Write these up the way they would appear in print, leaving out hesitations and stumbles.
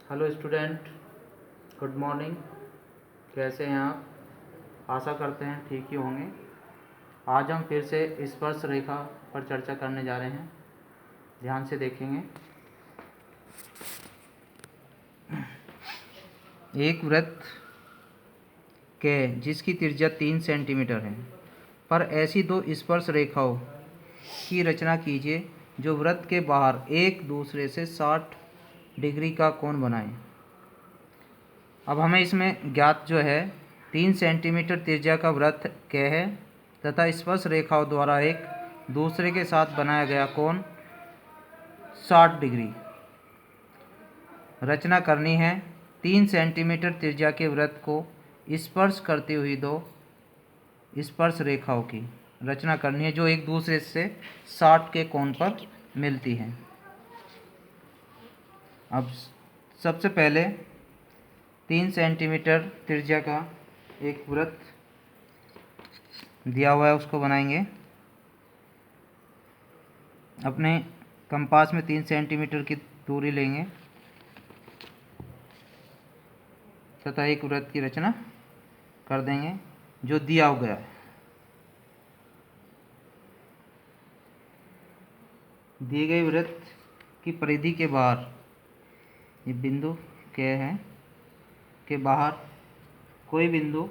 Hello student, good morning. कैसे हैं आप? आशा करते हैं ठीक ही होंगे। आज हम फिर से स्पर्श रेखा पर चर्चा करने जा रहे हैं। ध्यान से देखेंगे। एक वृत्त के जिसकी त्रिज्या 3 सेंटीमीटर है पर ऐसी दो स्पर्श रेखाओं की रचना कीजिए जो वृत्त के बाहर एक दूसरे से 60 डिग्री का कोण बनाएं। अब हमें इसमें ज्ञात जो है 3 सेंटीमीटर त्रिज्या का वृत्त क है तथा स्पर्श रेखाओं द्वारा एक दूसरे के साथ बनाया गया कोण 60 डिग्री रचना करनी है। 3 सेंटीमीटर त्रिज्या के वृत्त को स्पर्श करती हुई दो स्पर्श रेखाओं की रचना करनी है जो एक दूसरे से 60 के कोण पर मिलती हैं। अब सबसे पहले 3 सेंटीमीटर त्रिज्या का एक वृत्त दिया हुआ है, उसको बनाएंगे। अपने कंपास में 3 सेंटीमीटर की दूरी लेंगे तथा एक वृत्त की रचना कर देंगे जो दिया गया है। दिए गए वृत्त की परिधि के बाहर ये बिंदु K है के बाहर कोई बिंदु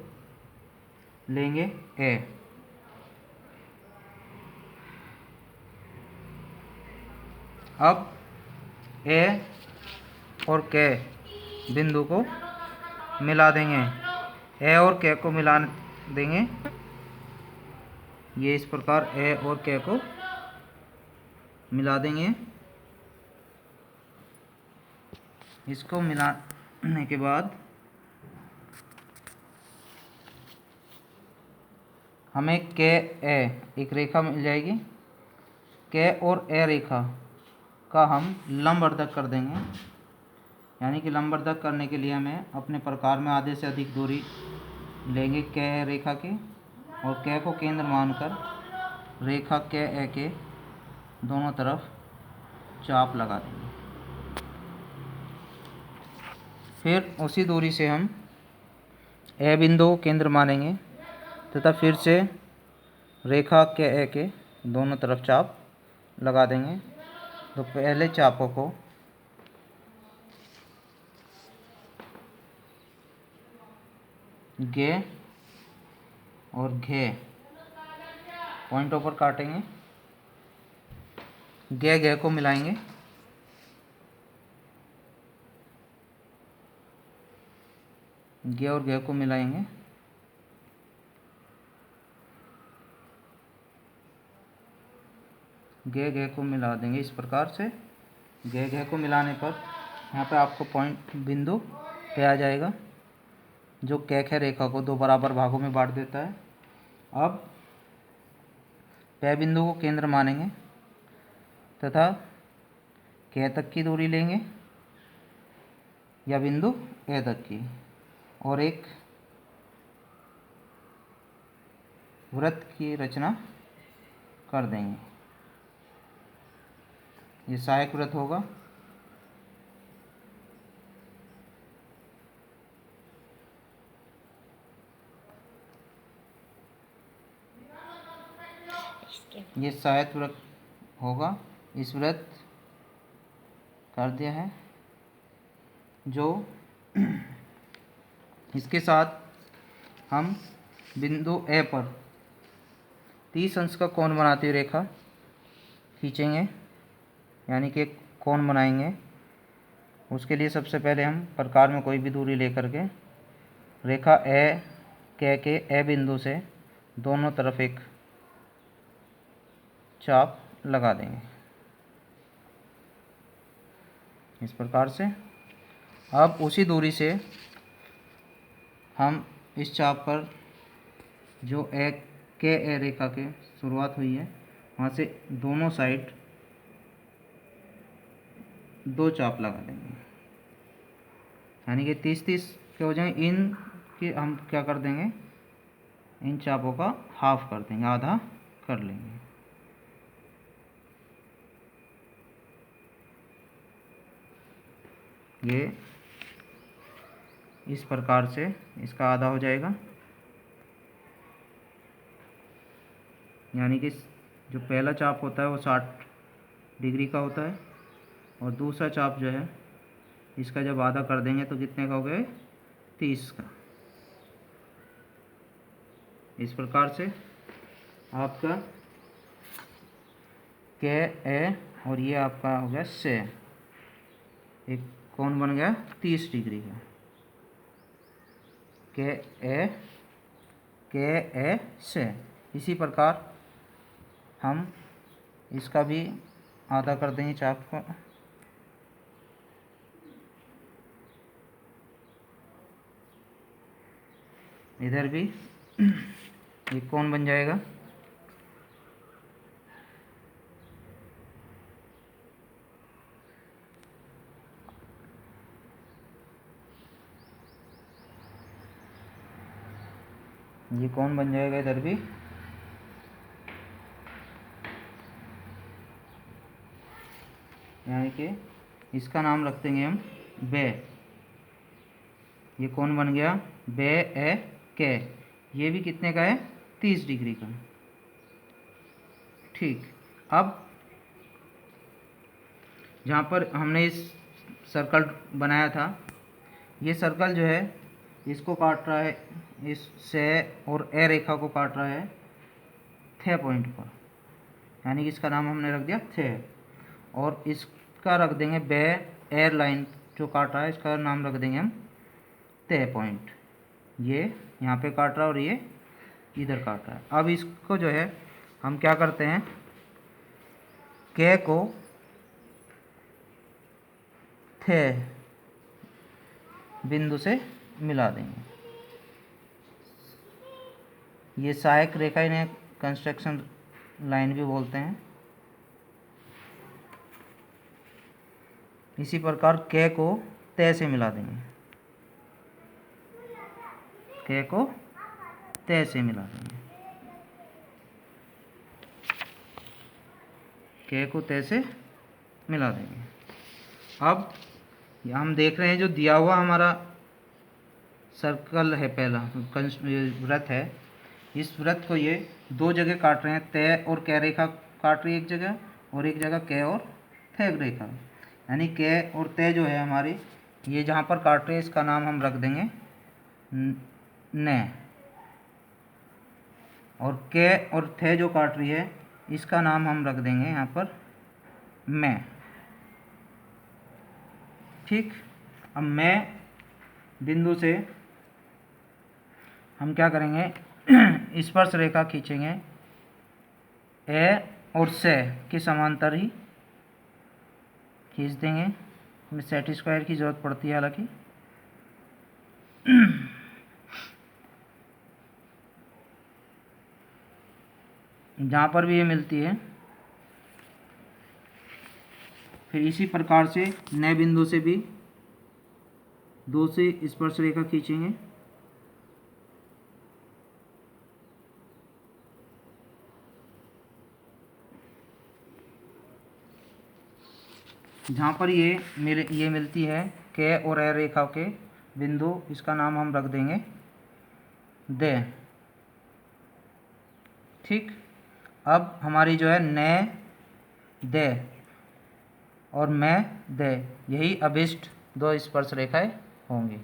लेंगे A। अब A और K बिंदु को मिला देंगे। A और K को मिला देंगे। ये इस प्रकार A और K को मिला देंगे। इसको मिलाने के बाद हमें K A एक रेखा मिल जाएगी। K और A रेखा का हम लंबवर्धक कर देंगे। यानी कि लंबवर्धक करने के लिए हमें अपने प्रकार में आधे से अधिक दूरी लेंगे K रेखा की और K को केंद्र मानकर रेखा K A के दोनों तरफ चाप लगा देंगे। फिर उसी दूरी से हम A बिंदु को केंद्र मानेंगे तथा फिर से रेखा K A के दोनों तरफ चाप लगा देंगे। तो पहले चापों को गे और घे पॉइंटों पर काटेंगे। गे घे को मिलाएंगे। गे और घे को मिलाएंगे। गे घे को मिला देंगे इस प्रकार से। गे घे को मिलाने पर यहाँ पे आपको पॉइंट बिंदु पे आ जाएगा जो K K रेखा को दो बराबर भागों में बांट देता है। अब P बिंदु को केंद्र मानेंगे तथा K तक की दूरी लेंगे या बिंदु A तक की और एक वृत्त की रचना कर देंगे। ये सहायक वृत्त होगा। ये सहायक वृत्त होगा। इस वृत्त कर दिया है जो इसके साथ हम बिंदु A पर 30 अंश का कोण बनाती हुई रेखा खींचेंगे, यानी कि एक कोण बनाएंगे। उसके लिए सबसे पहले हम प्रकार में कोई भी दूरी लेकर के रेखा A K के A बिंदु से दोनों तरफ एक चाप लगा देंगे इस प्रकार से। अब उसी दूरी से हम इस चाप पर जो K A रेखा के शुरुआत हुई है वहाँ से दोनों साइड दो चाप लगा देंगे, यानी कि 30-30 के हो जाएंगे। इन की हम क्या कर देंगे, इन चापों का हाफ कर देंगे, आधा कर लेंगे। ये इस प्रकार से इसका आधा हो जाएगा, यानी कि जो पहला चाप होता है वो 60 डिग्री का होता है और दूसरा चाप जो है इसका जब आधा कर देंगे तो कितने का हो गया, 30 का। इस प्रकार से आपका के ए और ये आपका हो गया से, एक कोण बन गया 30 डिग्री का। के ए से। इसी प्रकार हम इसका भी आधा कर देंगे चाप को, इधर भी एक कोण बन जाएगा। ये कोण बन जाएगा इधर भी, यानी कि इसका नाम रख देंगे हम बे। ये कोण बन गया बे ए के। ये भी कितने का है, 30 डिग्री का। ठीक, अब जहाँ पर हमने इस सर्कल बनाया था, ये सर्कल जो है इसको काट रहा है, इस से और ए रेखा को काट रहा है थे पॉइंट पर, यानी कि इसका नाम हमने रख दिया थे। और इसका रख देंगे बे एयर लाइन जो काट रहा है, इसका नाम रख देंगे हम ते पॉइंट। ये यहाँ पे काट रहा है और ये इधर काट रहा है। अब इसको जो है हम क्या करते हैं, के को थे बिंदु से मिला देंगे। ये सहायक रेखा, इन्हें कंस्ट्रक्शन लाइन भी बोलते हैं। इसी प्रकार के को ते से मिला देंगे, के को ते से मिला देंगे, के को ते से मिला देंगे। अब हम देख रहे हैं जो दिया हुआ हमारा सर्कल है, पहला वृत्त है, इस वृत्त को ये दो जगह काट रहे हैं, तय और कै रेखा काट रही है एक जगह, और एक जगह कै और थे रेखा, यानी कै और तय जो है हमारी, ये जहाँ पर काट रहे हैं इसका नाम हम रख देंगे न, और कै और थे जो काट रही है इसका नाम हम रख देंगे यहाँ पर मैं। ठीक, अब मैं बिंदु से हम क्या करेंगे, स्पर्श रेखा खींचेंगे ए और से के समांतर ही खींच देंगे। हमें सेट स्क्वायर की ज़रूरत पड़ती है हालांकि। जहाँ पर भी ये मिलती है, फिर इसी प्रकार से नए बिंदु से भी दो से स्पर्श रेखा खींचेंगे। जहाँ पर ये मिलती है के और ए रेखा के बिंदु, इसका नाम हम रख देंगे दे। ठीक, अब हमारी जो है न दे और मैं दे, यही अभिष्ट दो स्पर्श रेखाएं होंगी।